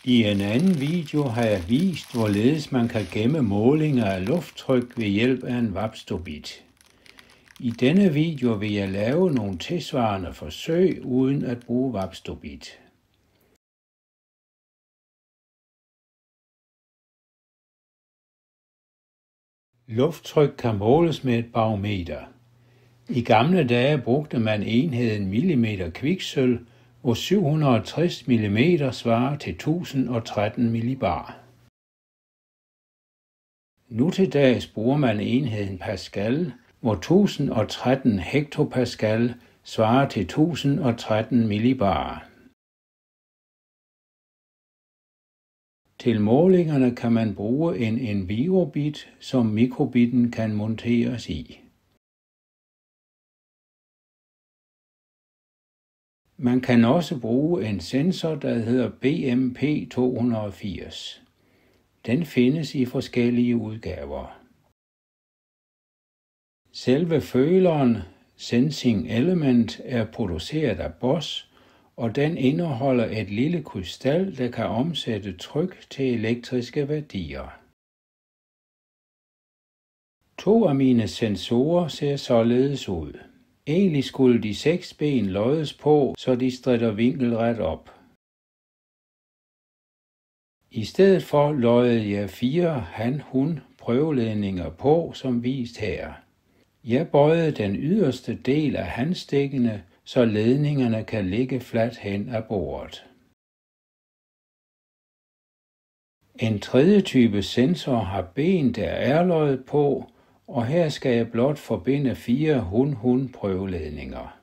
I en anden video har jeg vist, hvorledes man kan gemme målinger af lufttryk ved hjælp af en Wapstobit. I denne video vil jeg lave nogle tilsvarende forsøg uden at bruge Wapstobit. Lufttryk kan måles med et barometer. I gamle dage brugte man enheden millimeter kviksølv, hvor 760 mm svarer til 1013 millibar. Nu til dags bruger man enheden pascal, hvor 1013 hektopascal svarer til 1013 millibar. Til målingerne kan man bruge en Envirobit, som mikrobitten kan monteres i. Man kan også bruge en sensor, der hedder BMP280. Den findes i forskellige udgaver. Selve føleren, Sensing Element, er produceret af Bosch, og den indeholder et lille krystal, der kan omsætte tryk til elektriske værdier. 2 af mine sensorer ser således ud. Egentlig skulle de 6 ben loddes på, så de stritter vinkelret op. I stedet for løjede jeg 4 han-hun prøveledninger på, som vist her. Jeg bøjede den yderste del af handstikkene, så ledningerne kan ligge fladt hen ad bordet. En tredje type sensor har ben, der er løjet på, og her skal jeg blot forbinde 4 hun-hun prøveledninger.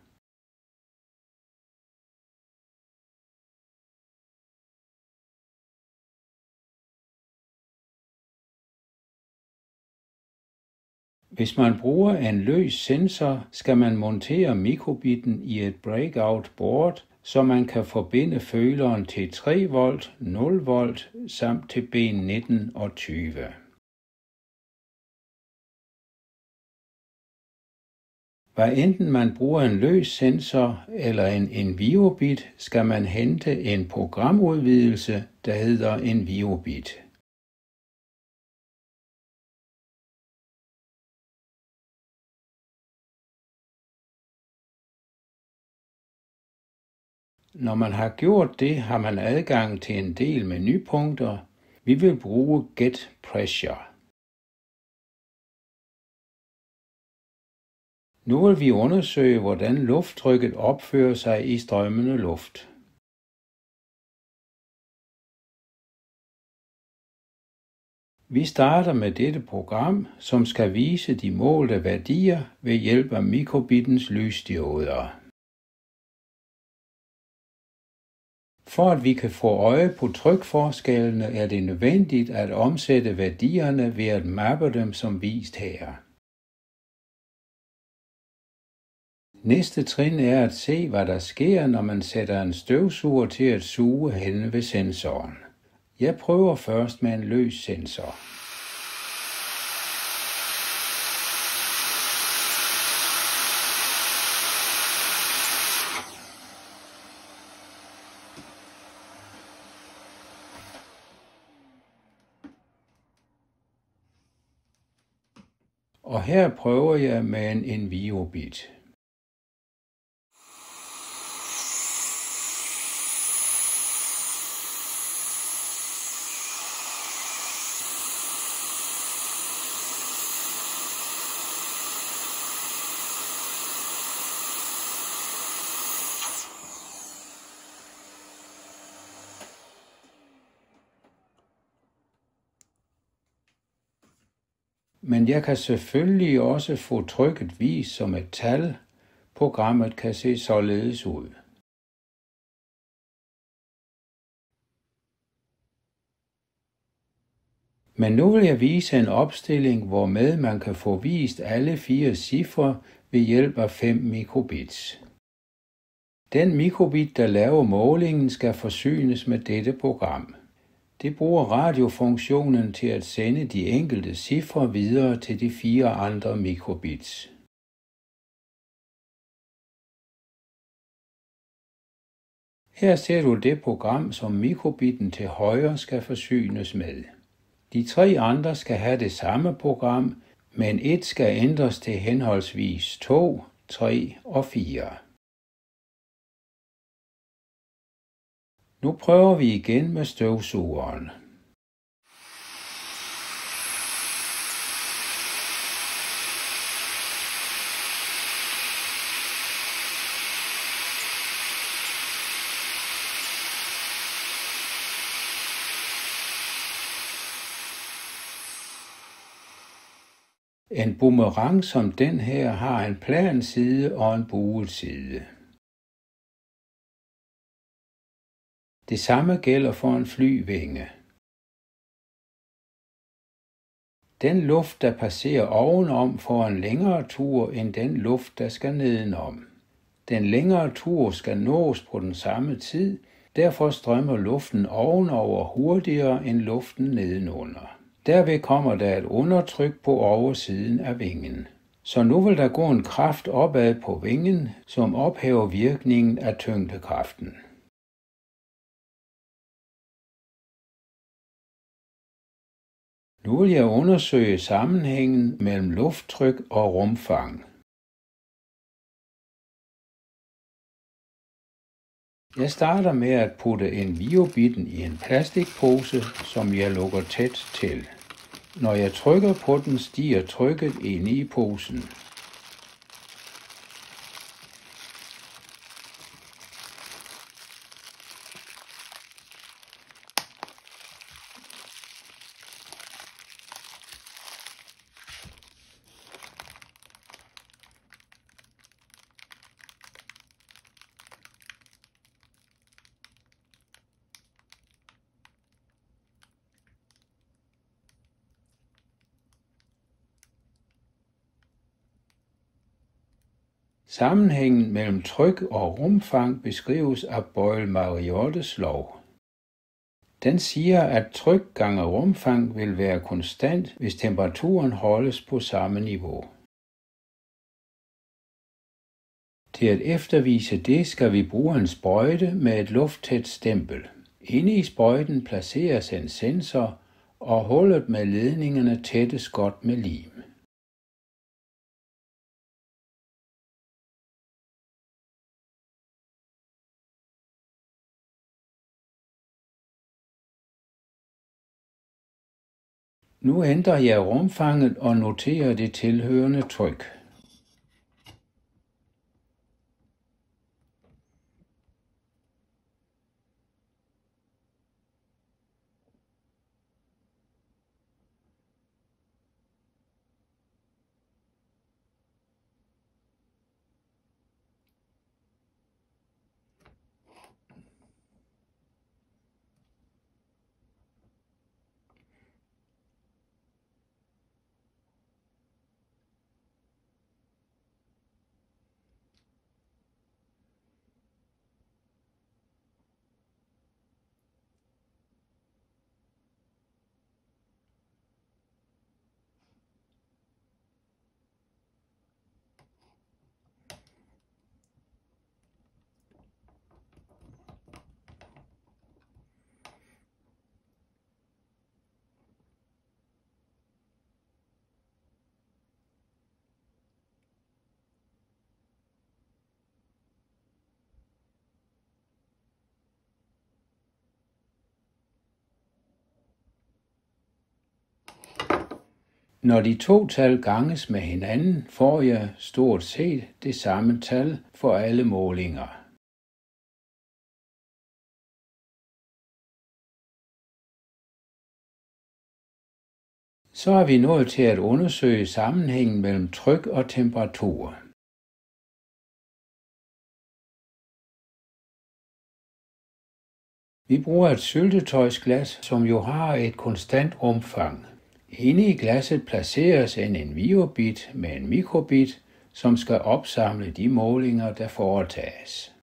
Hvis man bruger en løs sensor, skal man montere mikrobitten i et breakout board, så man kan forbinde føleren til 3 volt, 0 volt samt til ben 19 og 20. Hvad enten man bruger en løs sensor eller en Envirobit, skal man hente en programudvidelse, der hedder Envirobit. Når man har gjort det, har man adgang til en del menupunkter. Vi vil bruge Get Pressure. Nu vil vi undersøge, hvordan lufttrykket opfører sig i strømmende luft. Vi starter med dette program, som skal vise de målte værdier ved hjælp af mikrobittens lysdioder. For at vi kan få øje på trykforskellene, er det nødvendigt at omsætte værdierne ved at mappe dem som vist her. Næste trin er at se, hvad der sker, når man sætter en støvsuger til at suge hen ved sensoren. Jeg prøver først med en løs sensor. Og her prøver jeg med en Envirobit. Men jeg kan selvfølgelig også få trykket vist som et tal. Programmet kan se således ud. Men nu vil jeg vise en opstilling, hvormed man kan få vist alle 4 cifre ved hjælp af 5 mikrobits. Den mikrobit, der laver målingen, skal forsynes med dette program. Det bruger radiofunktionen til at sende de enkelte cifre videre til de 4 andre mikrobits. Her ser du det program, som mikrobitten til højre skal forsynes med. De 3 andre skal have det samme program, men et skal ændres til henholdsvis 2, 3 og 4. Nu prøver vi igen med støvsugeren. En boomerang som den her har en plan side og en buet side. Det samme gælder for en flyvinge. Den luft, der passerer ovenom, får en længere tur end den luft, der skal nedenom. Den længere tur skal nås på den samme tid, derfor strømmer luften ovenover hurtigere end luften nedenunder. Derved kommer der et undertryk på oversiden af vingen. Så nu vil der gå en kraft opad på vingen, som ophæver virkningen af tyngdekraften. Nu vil jeg undersøge sammenhængen mellem lufttryk og rumfang. Jeg starter med at putte en viobitten i en plastikpose, som jeg lukker tæt til. Når jeg trykker på den, stiger trykket inde i posen. Sammenhængen mellem tryk og rumfang beskrives af Boyle-Mariottes lov. Den siger, at tryk gange rumfang vil være konstant, hvis temperaturen holdes på samme niveau. Til at eftervise det skal vi bruge en sprøjte med et lufttæt stempel. Inde i sprøjten placeres en sensor, og hullet med ledningerne tættes godt med lim. Nu ændrer jeg rumfanget og noterer det tilhørende tryk. Når de 2 tal ganges med hinanden, får jeg stort set det samme tal for alle målinger. Så er vi nået til at undersøge sammenhængen mellem tryk og temperatur. Vi bruger et syltetøjsglas, som jo har et konstant rumfang. Inde i glasset placeres en enviobit med en mikrobit, som skal opsamle de målinger, der foretages.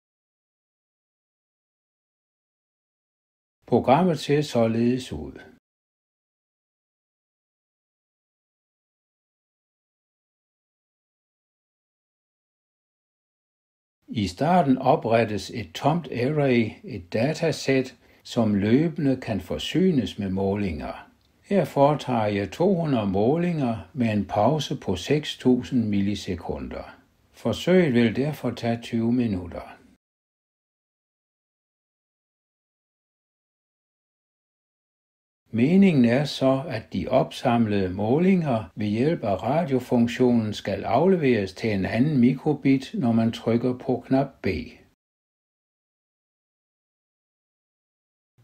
Programmet ser således ud. I starten oprettes et tomt array, et datasæt, som løbende kan forsynes med målinger. Her foretager jeg 200 målinger med en pause på 6.000 millisekunder. Forsøget vil derfor tage 20 minutter. Meningen er så, at de opsamlede målinger ved hjælp af radiofunktionen skal afleveres til en anden mikrobit, når man trykker på knap B.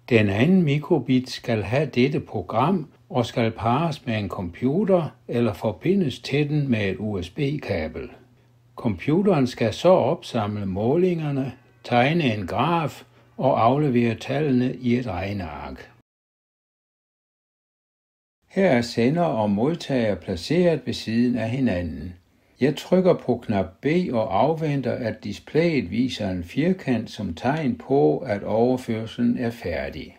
Den anden mikrobit skal have dette program og skal parres med en computer eller forbindes til den med et USB-kabel. Computeren skal så opsamle målingerne, tegne en graf og aflevere tallene i et regneark. Her er sender og modtager placeret ved siden af hinanden. Jeg trykker på knap B og afventer, at displayet viser en firkant som tegn på, at overførslen er færdig.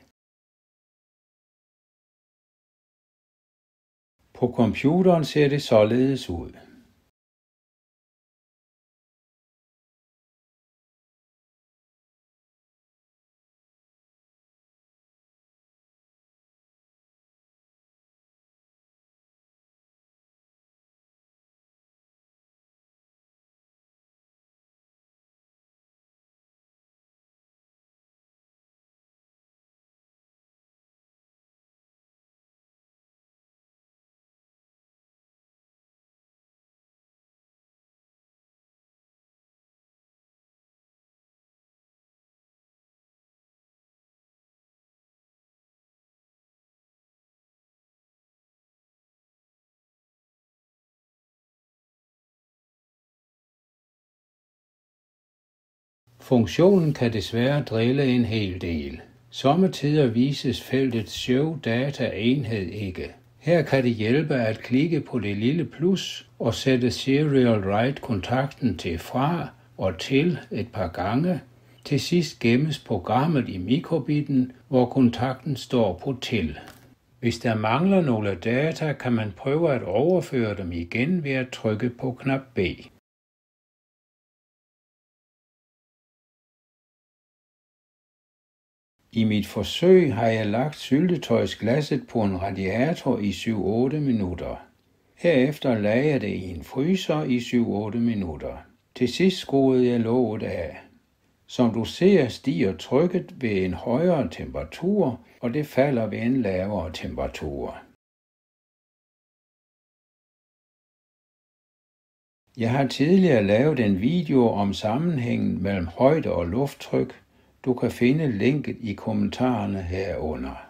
På computeren ser det således ud. Funktionen kan desværre drille en hel del. Sommetider vises feltet Show Data enhed ikke. Her kan det hjælpe at klikke på det lille plus og sætte Serial Write-kontakten til fra og til et par gange. Til sidst gemmes programmet i mikrobitten, hvor kontakten står på til. Hvis der mangler nogle data, kan man prøve at overføre dem igen ved at trykke på knap B. I mit forsøg har jeg lagt syltetøjsglasset på en radiator i 7-8 minutter. Herefter lagde jeg det i en fryser i 7-8 minutter. Til sidst skruede jeg låget af. Som du ser, stiger trykket ved en højere temperatur, og det falder ved en lavere temperatur. Jeg har tidligere lavet en video om sammenhængen mellem højde og lufttryk. Du kan finde linket i kommentarerne herunder.